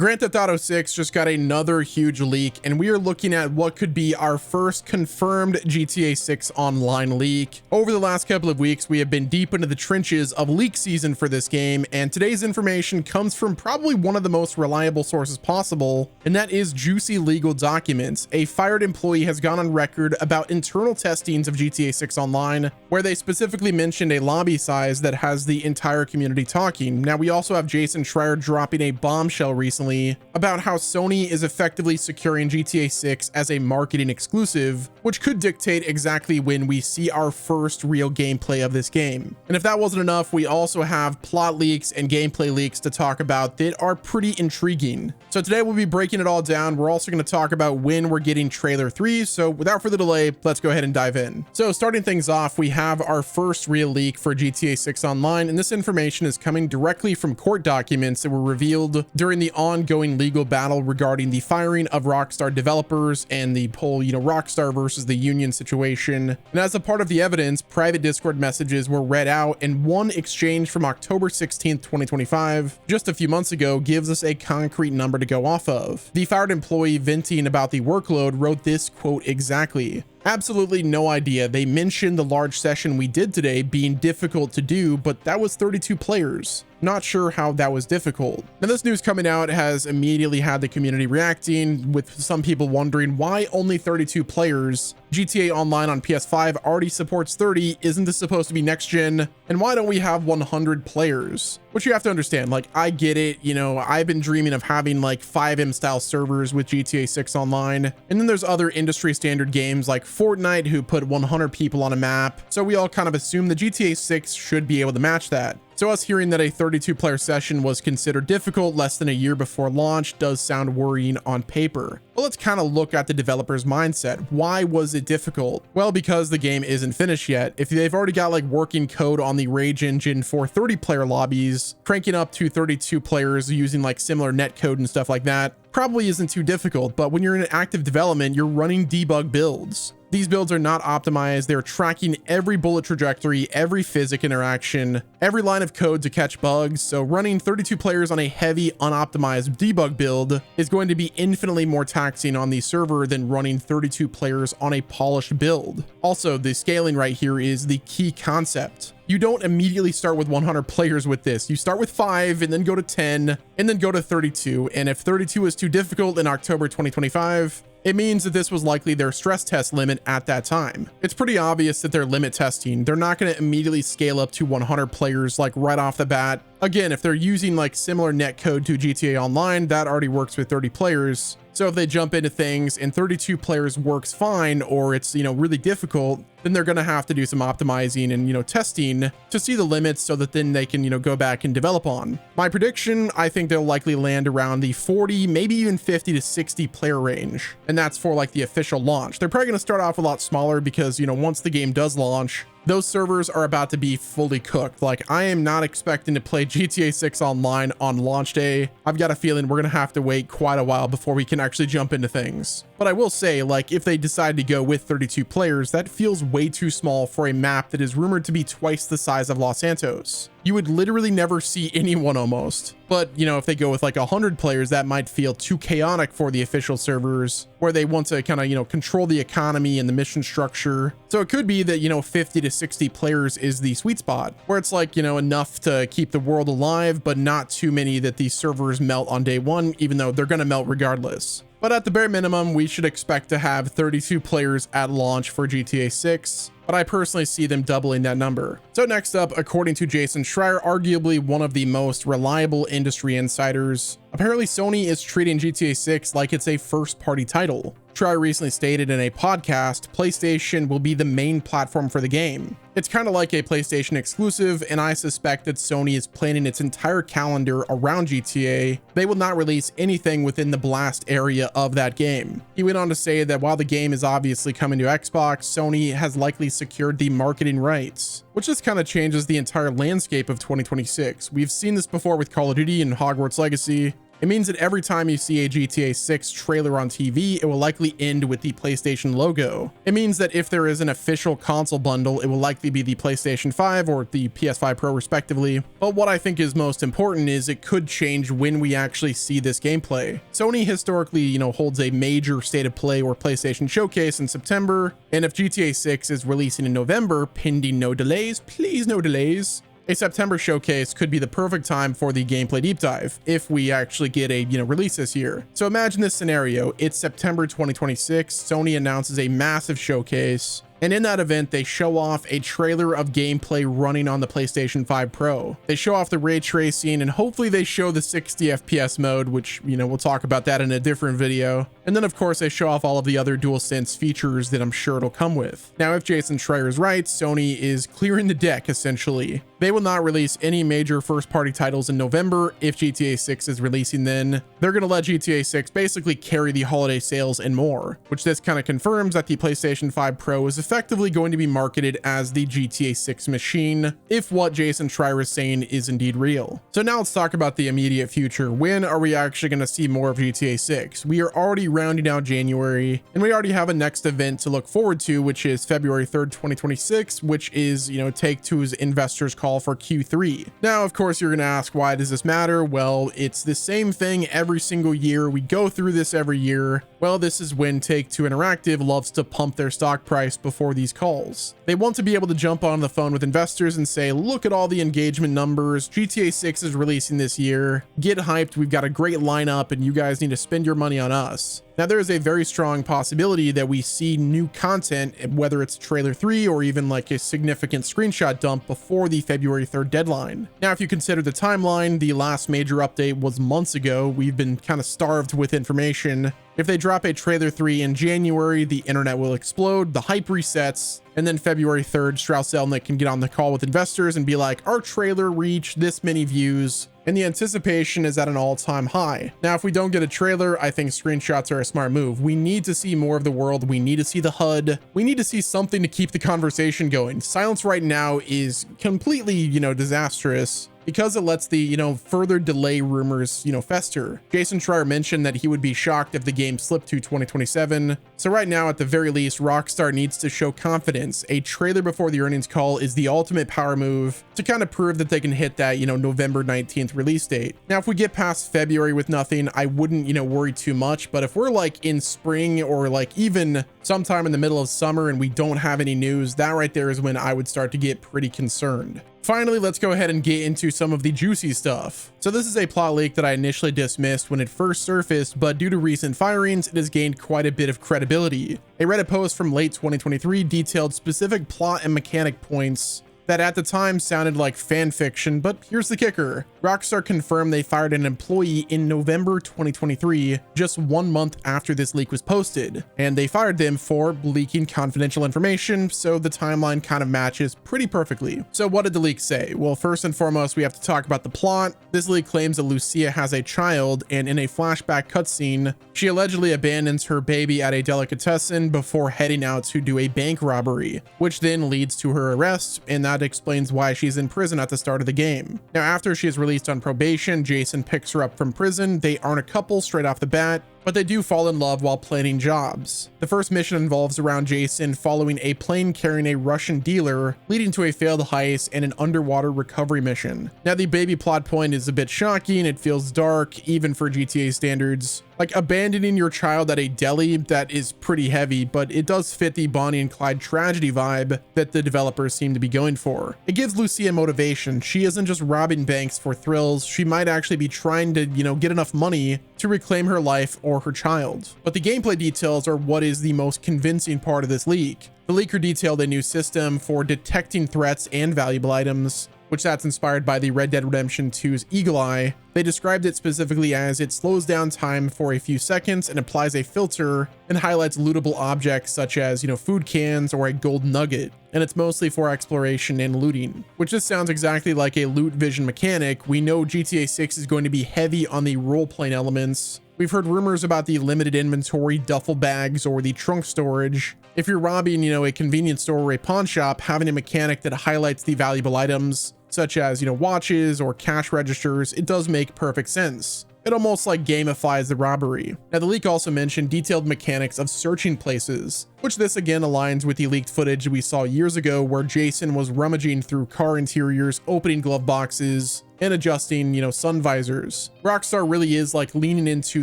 Grand Theft Auto 6 just got another huge leak, and we are looking at what could be our first confirmed GTA 6 online leak. Over the last couple of weeks, we have been deep into the trenches of leak season for this game, and today's information comes from probably one of the most reliable sources possible, and that is juicy legal documents. A fired employee has gone on record about internal testings of GTA 6 Online, where they specifically mentioned a lobby size that has the entire community talking. Now, we also have Jason Schreier dropping a bombshell recently about how Sony is effectively securing GTA 6 as a marketing exclusive, which could dictate exactly when we see our first real gameplay of this game. And if that wasn't enough, we also have plot leaks and gameplay leaks to talk about that are pretty intriguing. So today we'll be breaking it all down. We're also going to talk about when we're getting trailer 3. So without further delay, let's go ahead and dive in. So starting things off, we have our first real leak for GTA 6 Online, and this information is coming directly from court documents that were revealed during the ongoing legal battle regarding the firing of Rockstar developers and the whole, Rockstar versus the union situation. And as a part of the evidence, private Discord messages were read out, and one exchange from October 16th, 2025, just a few months ago, gives us a concrete number to go off of. The fired employee venting about the workload wrote this quote exactly: "Absolutely no idea. They mentioned the large session we did today being difficult to do, but that was 32 players. Not sure how that was difficult." Now, this news coming out has immediately had the community reacting, with some people wondering why only 32 players. GTA Online on PS5 already supports 30. Isn't this supposed to be next gen? And why don't we have 100 players? Which you have to understand, like, I get it. I've been dreaming of having like 5M style servers with GTA 6 Online. And then there's other industry standard games like Fortnite who put 100 people on a map. So we all kind of assume the GTA 6 should be able to match that. So us hearing that a 32 player session was considered difficult less than a year before launch does sound worrying on paper. But let's kind of look at the developer's mindset. Why was it difficult? Well, because the game isn't finished yet. If they've already got like working code on the Rage engine for 30 player lobbies, cranking up to 32 players using like similar netcode and stuff like that probably isn't too difficult. But when you're in active development, you're running debug builds. These builds are not optimized. They're tracking every bullet trajectory, every physics interaction, every line of code to catch bugs. So running 32 players on a heavy, unoptimized debug build is going to be infinitely more taxing on the server than running 32 players on a polished build. Also, the scaling right here is the key concept. You don't immediately start with 100 players with this. You start with 5 and then go to 10 and then go to 32. And if 32 is too difficult in October 2025, it means that this was likely their stress test limit at that time. It's pretty obvious that they're limit testing. They're not going to immediately scale up to 100 players like right off the bat. Again, if they're using like similar netcode to GTA Online, that already works with 30 players. So if they jump into things and 32 players works fine, or it's, really difficult, then they're going to have to do some optimizing and, testing to see the limits so that then they can, go back and develop on. My prediction, I think they'll likely land around the 40, maybe even 50 to 60 player range. And that's for like the official launch. They're probably going to start off a lot smaller because, once the game does launch, those servers are about to be fully cooked. Like, I am not expecting to play GTA 6 Online on launch day. I've got a feeling we're going to have to wait quite a while before we can actually jump into things. But I will say, like, if they decide to go with 32 players, that feels way too small for a map that is rumored to be twice the size of Los Santos. You would literally never see anyone almost. But, if they go with like 100 players, that might feel too chaotic for the official servers, where they want to kind of, control the economy and the mission structure. So it could be that, 50 to 60 players is the sweet spot, where it's like, enough to keep the world alive, but not too many that these servers melt on day one, even though they're going to melt regardless. But at the bare minimum, we should expect to have 32 players at launch for GTA 6. But I personally see them doubling that number. So next up, according to Jason Schreier, arguably one of the most reliable industry insiders, apparently Sony is treating GTA 6 like it's a first-party title. Schreier recently stated in a podcast, PlayStation will be the main platform for the game. It's kind of like a PlayStation exclusive, and I suspect that Sony is planning its entire calendar around GTA. They will not release anything within the blast area of that game. He went on to say that while the game is obviously coming to Xbox, Sony has likely secured the marketing rights, which just kind of changes the entire landscape of 2026. We've seen this before with Call of Duty and Hogwarts Legacy. It means that every time you see a GTA 6 trailer on TV, it will likely end with the PlayStation logo. It means that if there is an official console bundle, it will likely be the PlayStation 5 or the PS5 Pro respectively. But what I think is most important is it could change when we actually see this gameplay. Sony historically, holds a major state of play or PlayStation showcase in September, and if GTA 6 is releasing in November, pending no delays, please no delays, a September showcase could be the perfect time for the gameplay deep dive if we actually get a release this year. So imagine this scenario. It's September 2026. Sony announces a massive showcase, and in that event, they show off a trailer of gameplay running on the PlayStation 5 Pro. They show off the ray tracing, and hopefully they show the 60 FPS mode, which, we'll talk about that in a different video. And then, of course, they show off all of the other DualSense features that I'm sure it'll come with. Now, if Jason Schreier is right, Sony is clearing the deck, essentially. They will not release any major first-party titles in November if GTA 6 is releasing then. They're going to let GTA 6 basically carry the holiday sales and more, which this kind of confirms that the PlayStation 5 Pro is effectively going to be marketed as the GTA 6 machine, if what Jason Schreier is saying is indeed real. So now let's talk about the immediate future. When are we actually going to see more of GTA 6? We are already rounding out January, and we already have a next event to look forward to, which is February 3rd, 2026, which is, Take-Two's investors call for Q3. Now, of course, you're going to ask, why does this matter? Well, it's the same thing every single year. We go through this every year. Well, this is when Take-Two Interactive loves to pump their stock price before these calls. They want to be able to jump on the phone with investors and say, look at all the engagement numbers. GTA 6 is releasing this year. Get hyped. We've got a great lineup and you guys need to spend your money on us. Now, there is a very strong possibility that we see new content, whether it's trailer 3 or even like a significant screenshot dump before the February 3rd deadline. Now, if you consider the timeline, the last major update was months ago. We've been kind of starved with information. If they drop a trailer 3 in January, the internet will explode, the hype resets, and then February 3rd, Strauss Zelnick can get on the call with investors and be like, our trailer reached this many views, and the anticipation is at an all-time high. Now, if we don't get a trailer, I think screenshots are a smart move. We need to see more of the world. We need to see the HUD. We need to see something to keep the conversation going. Silence right now is completely, disastrous, because it lets the, further delay rumors, fester. Jason Schreier mentioned that he would be shocked if the game slipped to 2027. So right now, at the very least, Rockstar needs to show confidence. A trailer before the earnings call is the ultimate power move to kind of prove that they can hit that, November 19th release date. Now, if we get past February with nothing, I wouldn't, worry too much. But if we're like in spring or like even sometime in the middle of summer and we don't have any news, that right there is when I would start to get pretty concerned. Finally, let's go ahead and get into some of the juicy stuff. So this is a plot leak that I initially dismissed when it first surfaced, but due to recent firings, it has gained quite a bit of credibility. A Reddit post from late 2023 detailed specific plot and mechanic points that at the time sounded like fan fiction, but here's the kicker. Rockstar confirmed they fired an employee in November 2023, just 1 month after this leak was posted, and they fired them for leaking confidential information, so the timeline kind of matches pretty perfectly. So what did the leak say? Well, first and foremost, we have to talk about the plot. This leak claims that Lucia has a child, and in a flashback cutscene, she allegedly abandons her baby at a delicatessen before heading out to do a bank robbery, which then leads to her arrest, and that explains why she's in prison at the start of the game. Now, after she is released on probation, Jason picks her up from prison. They aren't a couple straight off the bat, but they do fall in love while planning jobs. The first mission involves around Jason following a plane carrying a Russian dealer, leading to a failed heist and an underwater recovery mission. Now, the baby plot point is a bit shocking. It feels dark, even for GTA standards. Like abandoning your child at a deli, that is pretty heavy, but it does fit the Bonnie and Clyde tragedy vibe that the developers seem to be going for. It gives Lucia motivation. She isn't just robbing banks for thrills. She might actually be trying to, get enough money to reclaim her life or her child. But the gameplay details are what is the most convincing part of this leak. The leaker detailed a new system for detecting threats and valuable items, which that's inspired by the Red Dead Redemption 2's Eagle Eye. They described it specifically as it slows down time for a few seconds and applies a filter and highlights lootable objects such as, food cans or a gold nugget. And it's mostly for exploration and looting, which just sounds exactly like a loot vision mechanic. We know GTA 6 is going to be heavy on the role-playing elements. We've heard rumors about the limited inventory duffel bags or the trunk storage. If you're robbing, a convenience store or a pawn shop, having a mechanic that highlights the valuable items, such as, watches or cash registers, it does make perfect sense. It almost like gamifies the robbery. Now, the leak also mentioned detailed mechanics of searching places, which this again aligns with the leaked footage we saw years ago where Jason was rummaging through car interiors, opening glove boxes, and adjusting, sun visors. Rockstar really is like leaning into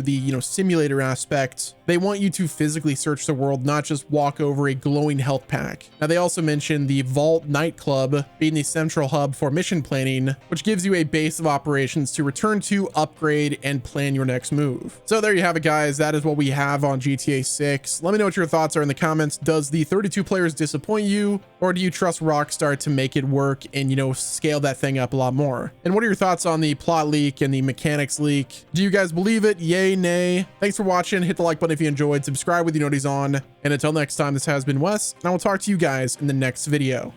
the, simulator aspect. They want you to physically search the world, not just walk over a glowing health pack. Now, they also mentioned the Vault nightclub being the central hub for mission planning, which gives you a base of operations to return to, upgrade, and plan your next move. So there you have it, guys. That is what we have on GTA 6. Let me know what your thoughts are in the comments. Does the 32 players disappoint you, or do you trust Rockstar to make it work and, scale that thing up a lot more? And what are your thoughts on the plot leak and the mechanics leak? Do you guys believe it? Yay, nay? Thanks for watching. Hit the like button if you enjoyed. Subscribe with your noties on. And until next time, this has been Wes, and I will talk to you guys in the next video.